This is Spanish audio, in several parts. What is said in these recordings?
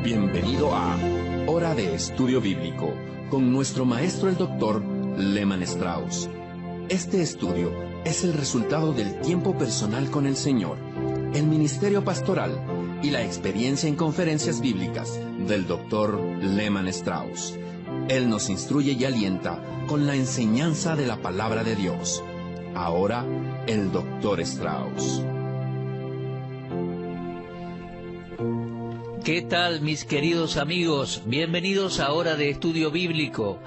Bienvenido a Hora de Estudio Bíblico, con nuestro maestro el Dr. Lehman Strauss. Este estudio es el resultado del tiempo personal con el Señor, el ministerio pastoral y la experiencia en conferencias bíblicas del Dr. Lehman Strauss. Él nos instruye y alienta con la enseñanza de la palabra de Dios. Ahora, el Dr. Strauss. ¿Qué tal, mis queridos amigos? Bienvenidos a Hora de Estudio Bíblico.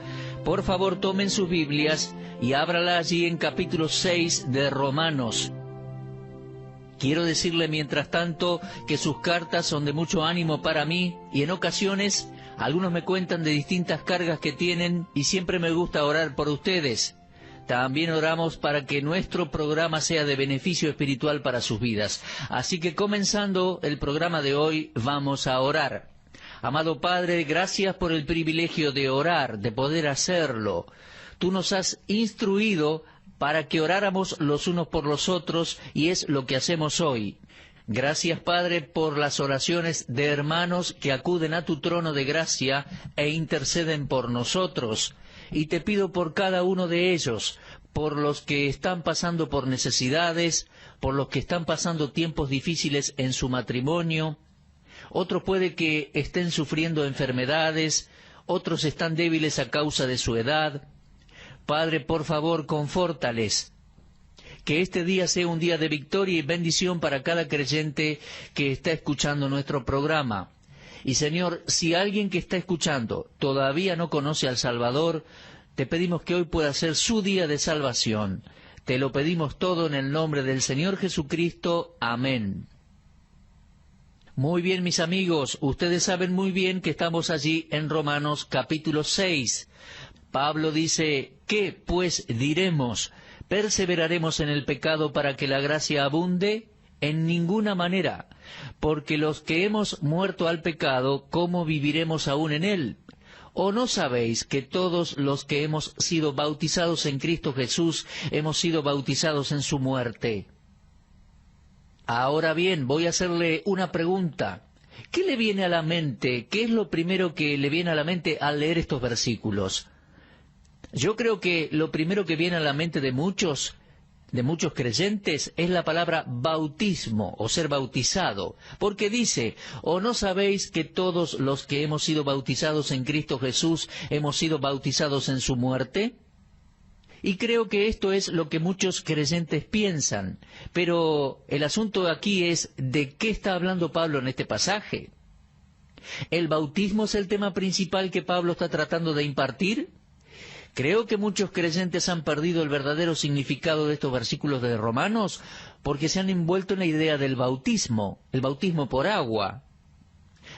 Por favor, tomen sus Biblias y ábrala allí en capítulo 6 de Romanos. Quiero decirle mientras tanto que sus cartas son de mucho ánimo para mí y en ocasiones algunos me cuentan de distintas cargas que tienen y siempre me gusta orar por ustedes. También oramos para que nuestro programa sea de beneficio espiritual para sus vidas. Así que comenzando el programa de hoy, vamos a orar. Amado Padre, gracias por el privilegio de orar, de poder hacerlo. Tú nos has instruido para que oráramos los unos por los otros y es lo que hacemos hoy. Gracias, Padre, por las oraciones de hermanos que acuden a tu trono de gracia e interceden por nosotros. Y te pido por cada uno de ellos, por los que están pasando por necesidades, por los que están pasando tiempos difíciles en su matrimonio. Otros puede que estén sufriendo enfermedades, otros están débiles a causa de su edad. Padre, por favor, confórtales. Que este día sea un día de victoria y bendición para cada creyente que está escuchando nuestro programa. Y Señor, si alguien que está escuchando todavía no conoce al Salvador, te pedimos que hoy pueda ser su día de salvación. Te lo pedimos todo en el nombre del Señor Jesucristo. Amén. Muy bien, mis amigos, ustedes saben muy bien que estamos allí en Romanos capítulo 6. Pablo dice, ¿qué pues diremos? ¿Perseveraremos en el pecado para que la gracia abunde? En ninguna manera, porque los que hemos muerto al pecado, ¿cómo viviremos aún en él? ¿O no sabéis que todos los que hemos sido bautizados en Cristo Jesús, hemos sido bautizados en su muerte? Ahora bien, voy a hacerle una pregunta. ¿Qué le viene a la mente? ¿Qué es lo primero que le viene a la mente al leer estos versículos? Yo creo que lo primero que viene a la mente de muchos creyentes es la palabra bautismo o ser bautizado, porque dice, ¿o no sabéis que todos los que hemos sido bautizados en Cristo Jesús hemos sido bautizados en su muerte? Y creo que esto es lo que muchos creyentes piensan, pero el asunto aquí es ¿de qué está hablando Pablo en este pasaje? ¿El bautismo es el tema principal que Pablo está tratando de impartir? Creo que muchos creyentes han perdido el verdadero significado de estos versículos de Romanos porque se han envuelto en la idea del bautismo, el bautismo por agua.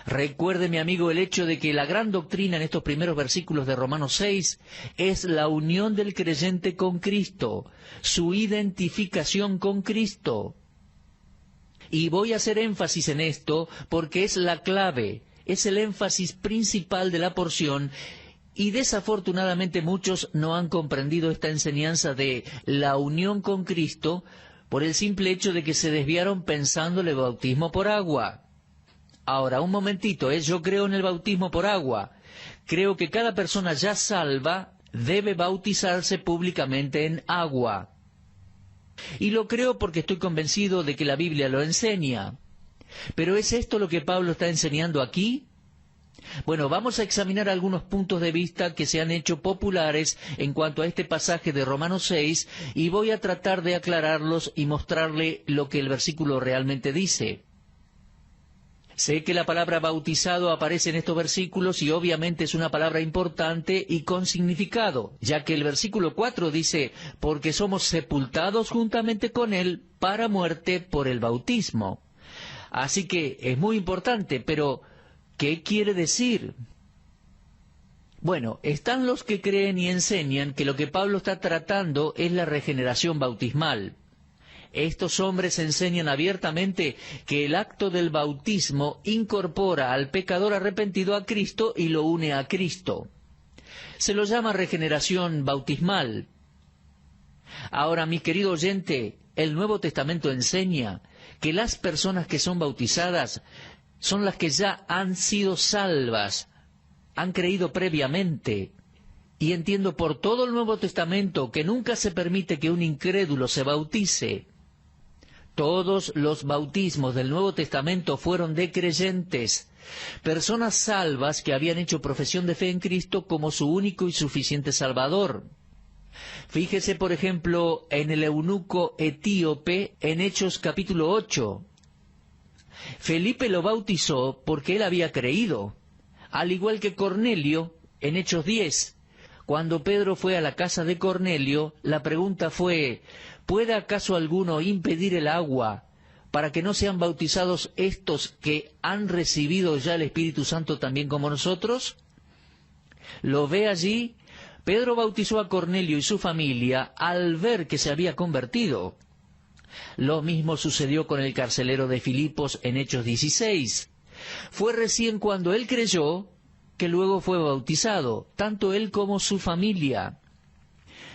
Recuerde, mi amigo, el hecho de que la gran doctrina en estos primeros versículos de Romanos 6 es la unión del creyente con Cristo, su identificación con Cristo. Y voy a hacer énfasis en esto porque es la clave, es el énfasis principal de la porción. Y desafortunadamente muchos no han comprendido esta enseñanza de la unión con Cristo por el simple hecho de que se desviaron pensando en el bautismo por agua. Ahora, un momentito, yo creo en el bautismo por agua. Creo que cada persona ya salva debe bautizarse públicamente en agua. Y lo creo porque estoy convencido de que la Biblia lo enseña. ¿Pero es esto lo que Pablo está enseñando aquí? Bueno, vamos a examinar algunos puntos de vista que se han hecho populares en cuanto a este pasaje de Romanos 6 y voy a tratar de aclararlos y mostrarle lo que el versículo realmente dice. Sé que la palabra bautizado aparece en estos versículos y obviamente es una palabra importante y con significado, ya que el versículo 4 dice, porque somos sepultados juntamente con él para muerte por el bautismo. Así que es muy importante, pero ¿qué quiere decir? Bueno, están los que creen y enseñan que lo que Pablo está tratando es la regeneración bautismal. Estos hombres enseñan abiertamente que el acto del bautismo incorpora al pecador arrepentido a Cristo y lo une a Cristo. Se lo llama regeneración bautismal. Ahora, mi querido oyente, el Nuevo Testamento enseña que las personas que son bautizadas son las que ya han sido salvas, han creído previamente. Y entiendo por todo el Nuevo Testamento que nunca se permite que un incrédulo se bautice. Todos los bautismos del Nuevo Testamento fueron de creyentes, personas salvas que habían hecho profesión de fe en Cristo como su único y suficiente Salvador. Fíjese, por ejemplo, en el eunuco etíope en Hechos capítulo 8. Felipe lo bautizó porque él había creído, al igual que Cornelio en Hechos 10. Cuando Pedro fue a la casa de Cornelio, la pregunta fue: ¿puede acaso alguno impedir el agua para que no sean bautizados estos que han recibido ya el Espíritu Santo también como nosotros? ¿Lo ve allí? Pedro bautizó a Cornelio y su familia al ver que se había convertido. Lo mismo sucedió con el carcelero de Filipos en Hechos 16. Fue recién cuando él creyó que luego fue bautizado, tanto él como su familia.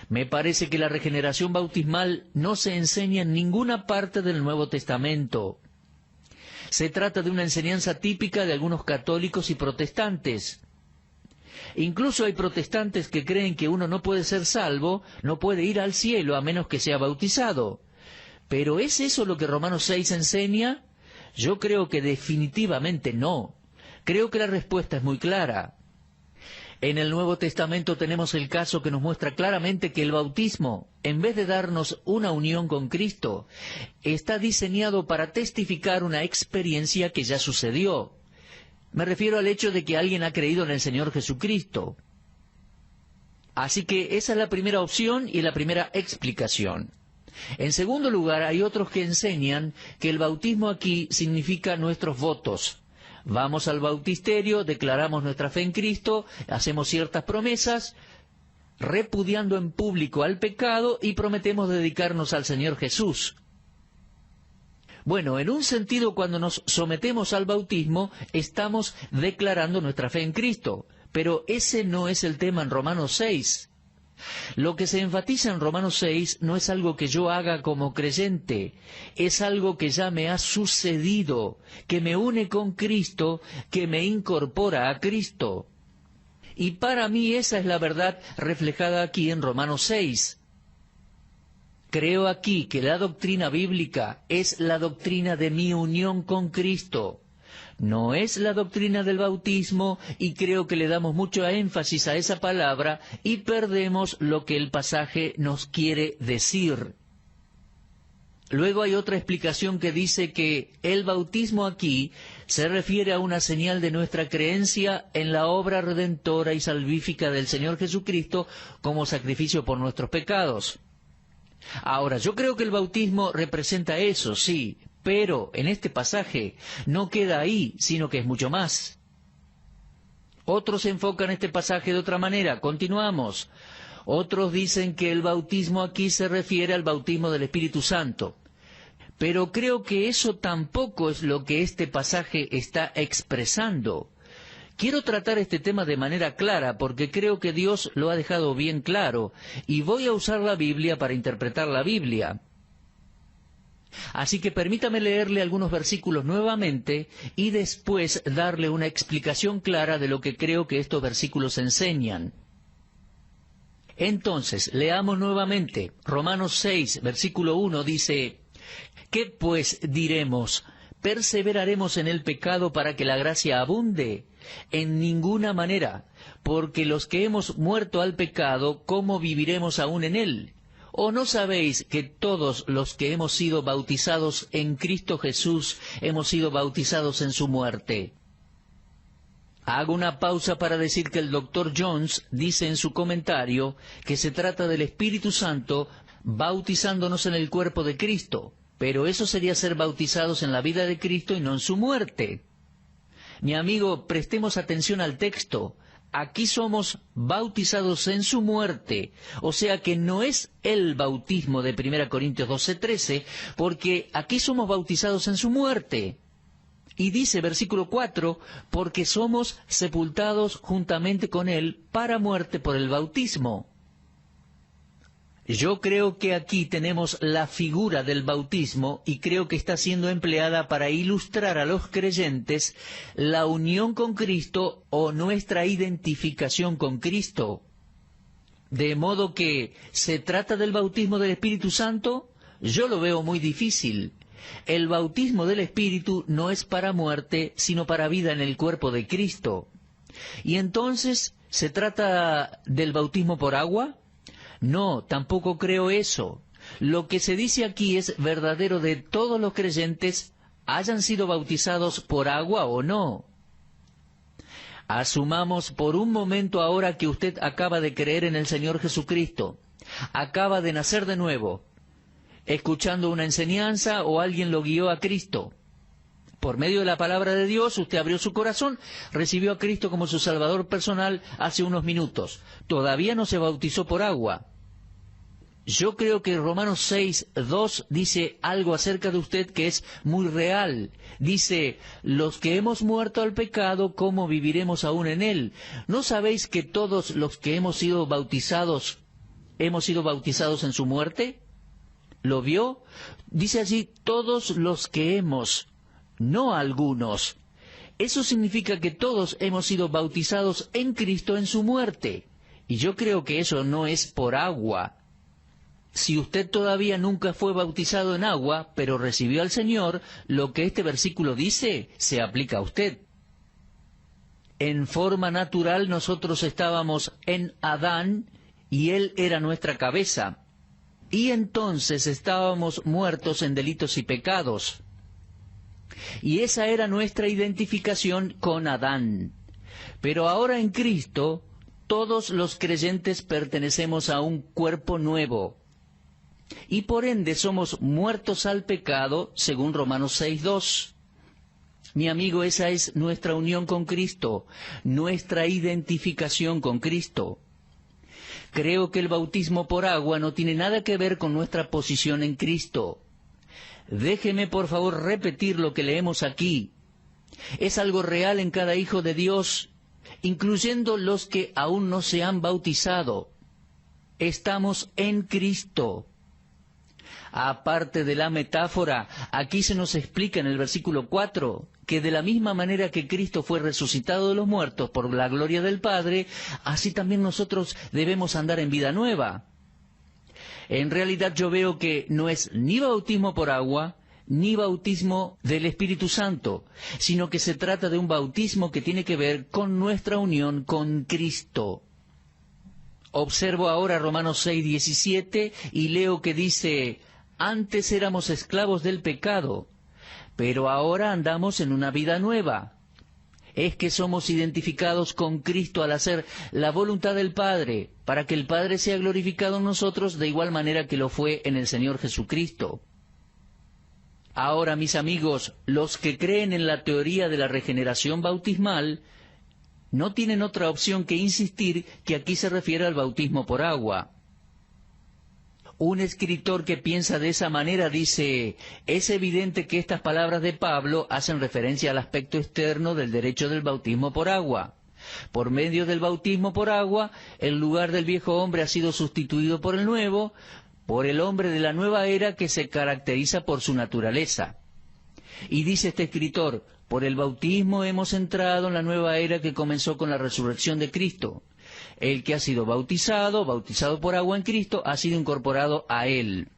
Me parece que la regeneración bautismal no se enseña en ninguna parte del Nuevo Testamento. Se trata de una enseñanza típica de algunos católicos y protestantes. Incluso hay protestantes que creen que uno no puede ser salvo, no puede ir al cielo a menos que sea bautizado. ¿Pero es eso lo que Romanos 6 enseña? Yo creo que definitivamente no. Creo que la respuesta es muy clara. En el Nuevo Testamento tenemos el caso que nos muestra claramente que el bautismo, en vez de darnos una unión con Cristo, está diseñado para testificar una experiencia que ya sucedió. Me refiero al hecho de que alguien ha creído en el Señor Jesucristo. Así que esa es la primera opción y la primera explicación. En segundo lugar, hay otros que enseñan que el bautismo aquí significa nuestros votos. Vamos al bautisterio, declaramos nuestra fe en Cristo, hacemos ciertas promesas, repudiando en público al pecado y prometemos dedicarnos al Señor Jesús. Bueno, en un sentido, cuando nos sometemos al bautismo, estamos declarando nuestra fe en Cristo, pero ese no es el tema en Romanos 6. Lo que se enfatiza en Romanos 6 no es algo que yo haga como creyente, es algo que ya me ha sucedido, que me une con Cristo, que me incorpora a Cristo. Y para mí esa es la verdad reflejada aquí en Romanos 6. Creo aquí que la doctrina bíblica es la doctrina de mi unión con Cristo. No es la doctrina del bautismo, y creo que le damos mucho énfasis a esa palabra y perdemos lo que el pasaje nos quiere decir. Luego hay otra explicación que dice que el bautismo aquí se refiere a una señal de nuestra creencia en la obra redentora y salvífica del Señor Jesucristo como sacrificio por nuestros pecados. Ahora, yo creo que el bautismo representa eso, sí, pero en este pasaje no queda ahí, sino que es mucho más. Otros enfocan este pasaje de otra manera. Continuamos. Otros dicen que el bautismo aquí se refiere al bautismo del Espíritu Santo. Pero creo que eso tampoco es lo que este pasaje está expresando. Quiero tratar este tema de manera clara porque creo que Dios lo ha dejado bien claro y voy a usar la Biblia para interpretar la Biblia. Así que permítame leerle algunos versículos nuevamente y después darle una explicación clara de lo que creo que estos versículos enseñan. Entonces, leamos nuevamente. Romanos 6, versículo 1 dice: ¿qué pues diremos? ¿Perseveraremos en el pecado para que la gracia abunde? En ninguna manera, porque los que hemos muerto al pecado, ¿cómo viviremos aún en él? ¿O no sabéis que todos los que hemos sido bautizados en Cristo Jesús hemos sido bautizados en su muerte? Hago una pausa para decir que el Dr. Jones dice en su comentario que se trata del Espíritu Santo bautizándonos en el cuerpo de Cristo, pero eso sería ser bautizados en la vida de Cristo y no en su muerte. Mi amigo, prestemos atención al texto. Aquí somos bautizados en su muerte, o sea que no es el bautismo de 1 Corintios 12:13, porque aquí somos bautizados en su muerte. Y dice, versículo 4, porque somos sepultados juntamente con él para muerte por el bautismo. Yo creo que aquí tenemos la figura del bautismo y creo que está siendo empleada para ilustrar a los creyentes la unión con Cristo o nuestra identificación con Cristo. De modo que, ¿se trata del bautismo del Espíritu Santo? Yo lo veo muy difícil. El bautismo del Espíritu no es para muerte, sino para vida en el cuerpo de Cristo. ¿Y entonces se trata del bautismo por agua? No, tampoco creo eso. Lo que se dice aquí es verdadero de todos los creyentes, hayan sido bautizados por agua o no. Asumamos por un momento ahora que usted acaba de creer en el Señor Jesucristo, acaba de nacer de nuevo, escuchando una enseñanza o alguien lo guió a Cristo. Por medio de la palabra de Dios, usted abrió su corazón, recibió a Cristo como su Salvador personal hace unos minutos. Todavía no se bautizó por agua. Yo creo que Romanos 6:2 dice algo acerca de usted que es muy real. Dice, los que hemos muerto al pecado, ¿cómo viviremos aún en él? ¿No sabéis que todos los que hemos sido bautizados en su muerte? ¿Lo vio? Dice allí, todos los que hemos, no algunos. Eso significa que todos hemos sido bautizados en Cristo en su muerte. Y yo creo que eso no es por agua. Si usted todavía nunca fue bautizado en agua, pero recibió al Señor, lo que este versículo dice se aplica a usted. En forma natural nosotros estábamos en Adán y Él era nuestra cabeza. Y entonces estábamos muertos en delitos y pecados. Y esa era nuestra identificación con Adán. Pero ahora en Cristo, todos los creyentes pertenecemos a un cuerpo nuevo. Y por ende somos muertos al pecado, según Romanos 6:2. Mi amigo, esa es nuestra unión con Cristo, nuestra identificación con Cristo. Creo que el bautismo por agua no tiene nada que ver con nuestra posición en Cristo. Déjeme por favor repetir lo que leemos aquí. Es algo real en cada hijo de Dios, incluyendo los que aún no se han bautizado. Estamos en Cristo. Aparte de la metáfora, aquí se nos explica en el versículo 4 que de la misma manera que Cristo fue resucitado de los muertos por la gloria del Padre, así también nosotros debemos andar en vida nueva. En realidad yo veo que no es ni bautismo por agua, ni bautismo del Espíritu Santo, sino que se trata de un bautismo que tiene que ver con nuestra unión con Cristo. Observo ahora Romanos 6:17 y leo que dice, antes éramos esclavos del pecado, pero ahora andamos en una vida nueva. Es que somos identificados con Cristo al hacer la voluntad del Padre, para que el Padre sea glorificado en nosotros de igual manera que lo fue en el Señor Jesucristo. Ahora, mis amigos, los que creen en la teoría de la regeneración bautismal, no tienen otra opción que insistir que aquí se refiere al bautismo por agua. Un escritor que piensa de esa manera dice, es evidente que estas palabras de Pablo hacen referencia al aspecto externo del derecho del bautismo por agua. Por medio del bautismo por agua, el lugar del viejo hombre ha sido sustituido por el nuevo, por el hombre de la nueva era que se caracteriza por su naturaleza. Y dice este escritor, por el bautismo hemos entrado en la nueva era que comenzó con la resurrección de Cristo. El que ha sido bautizado por agua en Cristo, ha sido incorporado a Él.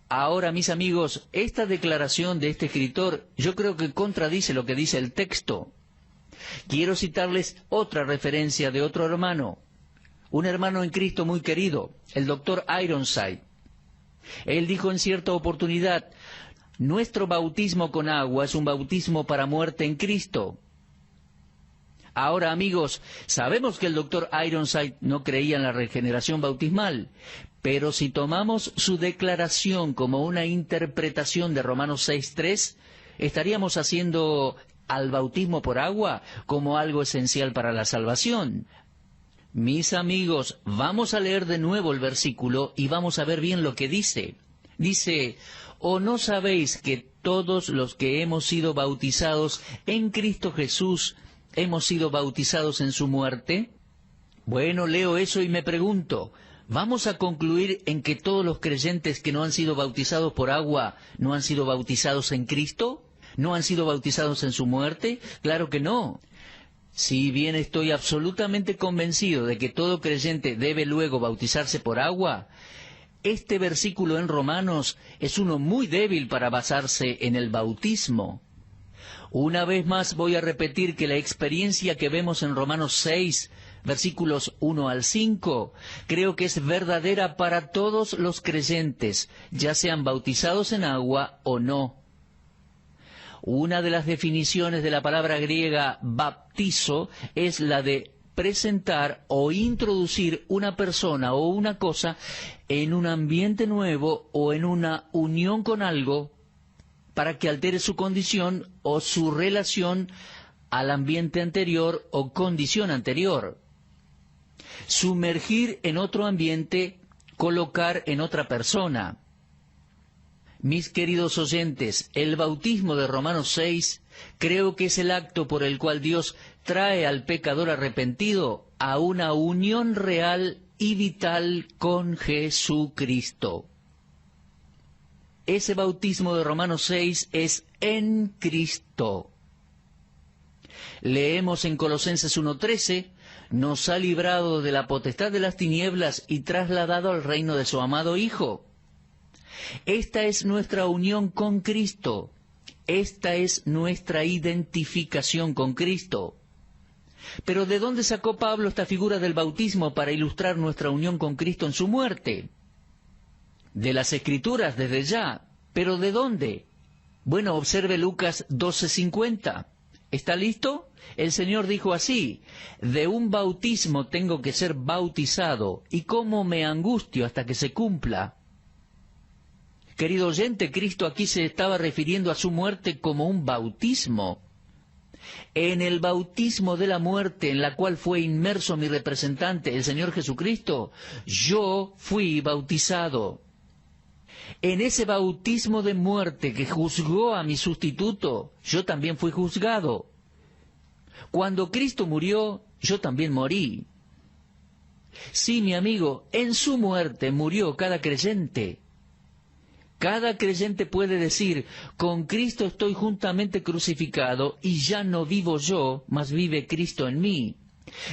Ahora, mis amigos, esta declaración de este escritor, yo creo que contradice lo que dice el texto. Quiero citarles otra referencia de otro hermano, un hermano en Cristo muy querido, el doctor Ironside. Él dijo en cierta oportunidad, nuestro bautismo con agua es un bautismo para muerte en Cristo. Ahora, amigos, sabemos que el doctor Ironside no creía en la regeneración bautismal, pero si tomamos su declaración como una interpretación de Romanos 6:3, estaríamos haciendo al bautismo por agua como algo esencial para la salvación. Mis amigos, vamos a leer de nuevo el versículo y vamos a ver bien lo que dice. Dice, ¿o no sabéis que todos los que hemos sido bautizados en Cristo Jesús hemos sido bautizados en su muerte? Bueno, leo eso y me pregunto, ¿Vamos a concluir en que todos los creyentes que no han sido bautizados por agua no han sido bautizados en Cristo? ¿No han sido bautizados en su muerte? Claro que no. Si bien estoy absolutamente convencido de que todo creyente debe luego bautizarse por agua, este versículo en Romanos es uno muy débil para basarse en el bautismo. Una vez más voy a repetir que la experiencia que vemos en Romanos 6, versículos 1 al 5, creo que es verdadera para todos los creyentes, ya sean bautizados en agua o no. Una de las definiciones de la palabra griega baptizo es la de presentar o introducir una persona o una cosa en un ambiente nuevo o en una unión con algo para que altere su condición o su relación al ambiente anterior o condición anterior. Sumergir en otro ambiente, colocar en otra persona. Mis queridos oyentes, el bautismo de Romanos 6 creo que es el acto por el cual Dios trae al pecador arrepentido a una unión real y vital con Jesucristo. Ese bautismo de Romanos 6 es en Cristo. Leemos en Colosenses 1:13, nos ha librado de la potestad de las tinieblas y trasladado al reino de su amado Hijo. Esta es nuestra unión con Cristo. Esta es nuestra identificación con Cristo. Pero ¿de dónde sacó Pablo esta figura del bautismo para ilustrar nuestra unión con Cristo en su muerte? De las Escrituras, desde ya. ¿Pero de dónde? Bueno, observe Lucas 12:50. ¿Está listo? El Señor dijo así: de un bautismo tengo que ser bautizado, y cómo me angustio hasta que se cumpla. Querido oyente, Cristo aquí se estaba refiriendo a su muerte como un bautismo. En el bautismo de la muerte en la cual fue inmerso mi representante, el Señor Jesucristo, yo fui bautizado. En ese bautismo de muerte que juzgó a mi sustituto, yo también fui juzgado. Cuando Cristo murió, yo también morí. Sí, mi amigo, en su muerte murió cada creyente. Cada creyente puede decir, con Cristo estoy juntamente crucificado y ya no vivo yo, mas vive Cristo en mí.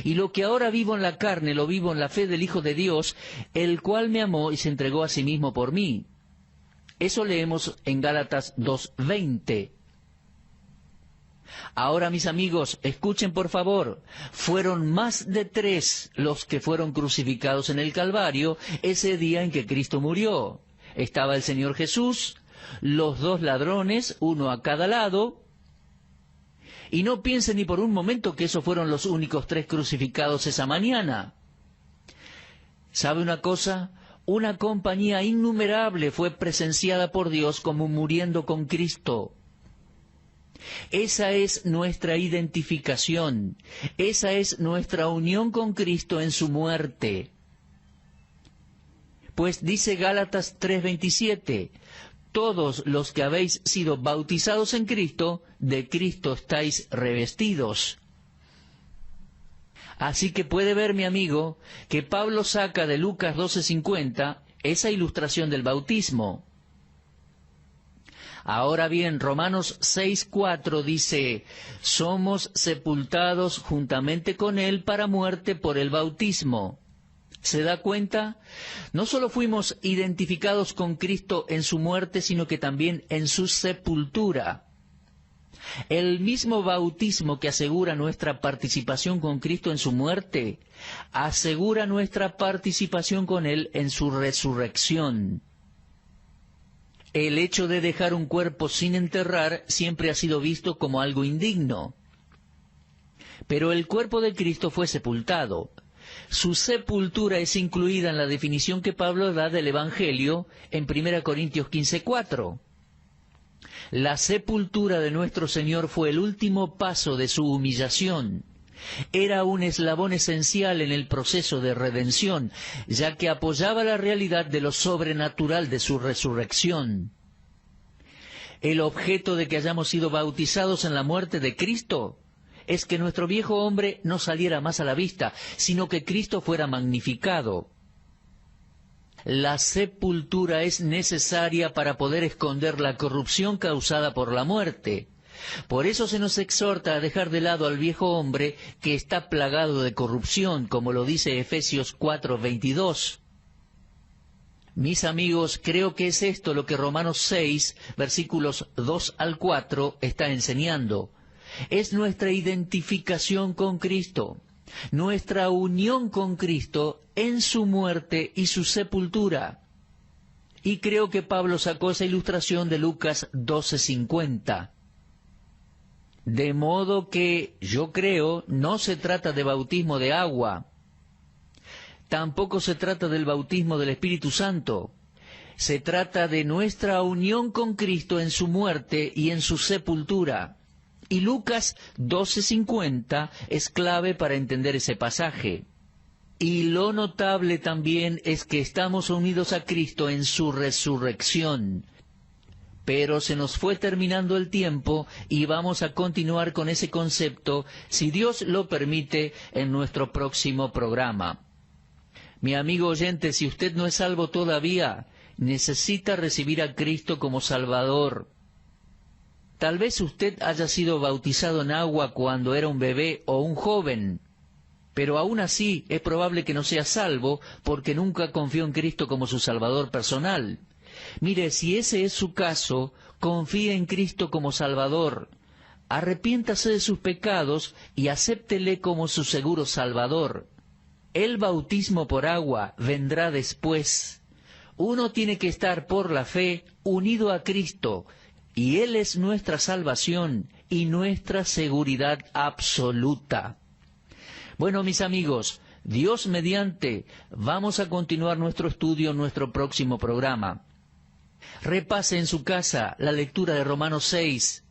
Y lo que ahora vivo en la carne, lo vivo en la fe del Hijo de Dios, el cual me amó y se entregó a sí mismo por mí. Eso leemos en Gálatas 2:20. Ahora, mis amigos, escuchen por favor, fueron más de 3 los que fueron crucificados en el Calvario ese día en que Cristo murió. Estaba el Señor Jesús, los 2 ladrones, uno a cada lado, y no piensen ni por un momento que esos fueron los únicos 3 crucificados esa mañana. ¿Sabe una cosa? Una compañía innumerable fue presenciada por Dios como muriendo con Cristo. Esa es nuestra identificación, esa es nuestra unión con Cristo en su muerte. Pues dice Gálatas 3:27, todos los que habéis sido bautizados en Cristo, de Cristo estáis revestidos. Así que puede ver, mi amigo, que Pablo saca de Lucas 12:50 esa ilustración del bautismo. Ahora bien, Romanos 6:4 dice, somos sepultados juntamente con Él para muerte por el bautismo. ¿Se da cuenta? No solo fuimos identificados con Cristo en su muerte, sino que también en su sepultura. El mismo bautismo que asegura nuestra participación con Cristo en su muerte, asegura nuestra participación con Él en su resurrección. El hecho de dejar un cuerpo sin enterrar siempre ha sido visto como algo indigno. Pero el cuerpo de Cristo fue sepultado. Su sepultura es incluida en la definición que Pablo da del Evangelio en 1 Corintios 15:4. La sepultura de nuestro Señor fue el último paso de su humillación. Era un eslabón esencial en el proceso de redención, ya que apoyaba la realidad de lo sobrenatural de su resurrección. El objeto de que hayamos sido bautizados en la muerte de Cristo es que nuestro viejo hombre no saliera más a la vista, sino que Cristo fuera magnificado. La sepultura es necesaria para poder esconder la corrupción causada por la muerte. Por eso se nos exhorta a dejar de lado al viejo hombre que está plagado de corrupción, como lo dice Efesios 4:22. Mis amigos, creo que es esto lo que Romanos 6, versículos 2 al 4, está enseñando. Es nuestra identificación con Cristo, nuestra unión con Cristo en su muerte y su sepultura. Y creo que Pablo sacó esa ilustración de Lucas 12:50. De modo que, yo creo, no se trata de bautismo de agua, tampoco se trata del bautismo del Espíritu Santo. Se trata de nuestra unión con Cristo en su muerte y en su sepultura. Y Lucas 12:50 es clave para entender ese pasaje. Y lo notable también es que estamos unidos a Cristo en su resurrección. Pero se nos fue terminando el tiempo y vamos a continuar con ese concepto, si Dios lo permite, en nuestro próximo programa. Mi amigo oyente, si usted no es salvo todavía, necesita recibir a Cristo como Salvador. Tal vez usted haya sido bautizado en agua cuando era un bebé o un joven, pero aún así es probable que no sea salvo porque nunca confió en Cristo como su Salvador personal. Mire, si ese es su caso, confíe en Cristo como Salvador. Arrepiéntase de sus pecados y acéptele como su seguro Salvador. El bautismo por agua vendrá después. Uno tiene que estar por la fe unido a Cristo, y Él es nuestra salvación y nuestra seguridad absoluta. Bueno, mis amigos, Dios mediante, vamos a continuar nuestro estudio en nuestro próximo programa. Repase en su casa la lectura de Romanos 6.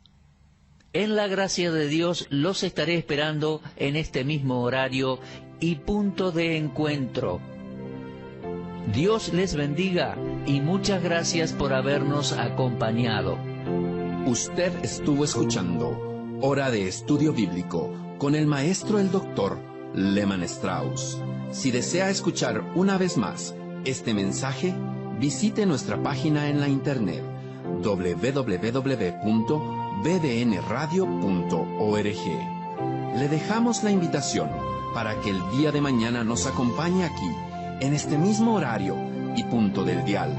En la gracia de Dios los estaré esperando en este mismo horario y punto de encuentro. Dios les bendiga y muchas gracias por habernos acompañado. Usted estuvo escuchando Hora de Estudio Bíblico con el maestro el doctor Lehmann Strauss. Si desea escuchar una vez más este mensaje, visite nuestra página en la internet www.bbnradio.org. Le dejamos la invitación para que el día de mañana nos acompañe aquí, en este mismo horario y punto del dial.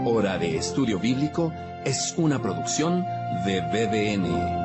Hora de Estudio Bíblico es una producción de BBN.